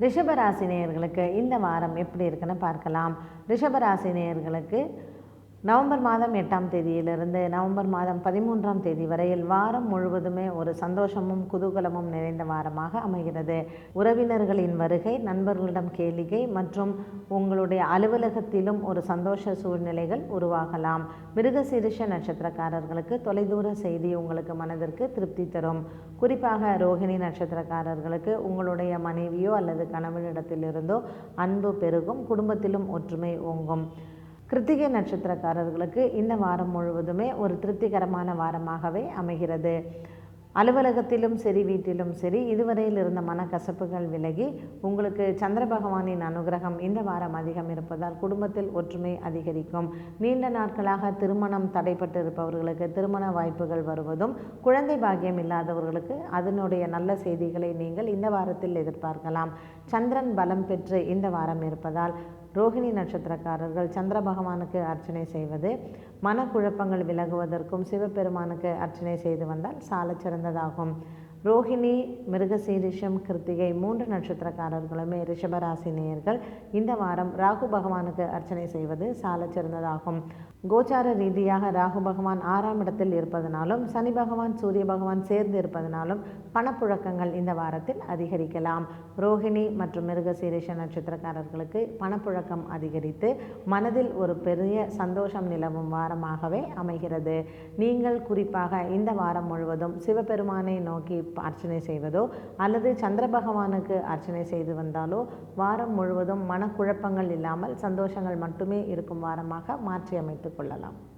ரிஷபராசி நேயர்களுக்கு இந்த வாரம் எப்படி இருக்குன்னு பார்க்கலாம். ரிஷபராசி நேயர்களுக்கு நவம்பர் மாதம் 8ஆம் தேதியிலிருந்து நவம்பர் மாதம் 13ஆம் தேதி வரையில் வாரம் முழுவதுமே ஒரு சந்தோஷமும் குதூகலமும் நிறைந்த வாரமாக அமைகிறது. உறவினர்களின் வருகை, நண்பர்களிடம் கேளிக்கை மற்றும் உங்களுடைய அலுவலகத்திலும் ஒரு சந்தோஷ சூழ்நிலைகள் உருவாகலாம். மிருகசீரிஷ நட்சத்திரக்காரர்களுக்கு தொலைதூர செய்தி உங்களுக்கு மனதிற்கு திருப்தி தரும். குறிப்பாக ரோகிணி நட்சத்திரக்காரர்களுக்கு உங்களுடைய மனைவியோ அல்லது கணவனிடத்திலிருந்தோ அன்பு பெருகும். குடும்பத்திலும் ஒற்றுமை ஓங்கும். கிருத்திகை நட்சத்திரக்காரர்களுக்கு இந்த வாரம் முழுவதுமே ஒரு திருப்திகரமான வாரமாகவே அமைகிறது. அலுவலகத்திலும் சரி, வீட்டிலும் சரி, இதுவரையில் இருந்த மனக்கசப்புகள் விலகி உங்களுக்கு சந்திர பகவானின் அனுகிரகம் இந்த வாரம் அதிகம் இருப்பதால் குடும்பத்தில் ஒற்றுமை அதிகரிக்கும். நீண்ட நாட்களாக திருமணம் தடைப்பட்டு இருப்பவர்களுக்கு திருமண வாய்ப்புகள் வருவதும், குழந்தை பாக்கியம் இல்லாதவர்களுக்கு அதனுடைய நல்ல செய்திகளை நீங்கள் இந்த வாரத்தில் எதிர்பார்க்கலாம். சந்திரன் பலம் பெற்று இந்த வாரம் இருப்பதால் ரோகிணி நட்சத்திரக்காரர்கள் சந்திர பகவானுக்கு அர்ச்சனை செய்வது, மனக்குழப்பங்கள் விலகுவதற்கும் சிவபெருமானுக்கு அர்ச்சனை செய்து வந்தால் சால சிறந்ததாகும். ரோகிணி, மிருகசீரிஷம், கிருத்திகை 3 நட்சத்திரக்காரர்களுமே ரிஷபராசி நேயர்கள் இந்த வாரம் ராகு பகவானுக்கு அர்ச்சனை செய்வது சால சிறந்ததாகும். கோச்சார ரீதியாக ராகு பகவான் 6ஆம் இடத்தில் இருப்பதனாலும் சனி பகவான், சூரிய பகவான் சேர்ந்து இருப்பதனாலும் பணப்புழக்கங்கள் இந்த வாரத்தில் அதிகரிக்கலாம். ரோகிணி மற்றும் மிருகசீரிஷ நட்சத்திரக்காரர்களுக்கு பணப்புழக்கம் அதிகரித்து மனதில் ஒரு பெரிய சந்தோஷம் நிலவும் வாரமாகவே அமைகிறது. நீங்கள் குறிப்பாக இந்த வாரம் முழுவதும் சிவபெருமானை நோக்கி அர்ச்சனை செய்வதோ அல்லது சந்திர பகவானுக்கு அர்ச்சனை செய்து வந்தாலோ வாரம் முழுவதும் மனக்குழப்பங்கள் இல்லாமல் சந்தோஷங்கள் மட்டுமே இருக்கும் வாரமாக மாற்றி அமைத்துக் கொள்ளலாம்.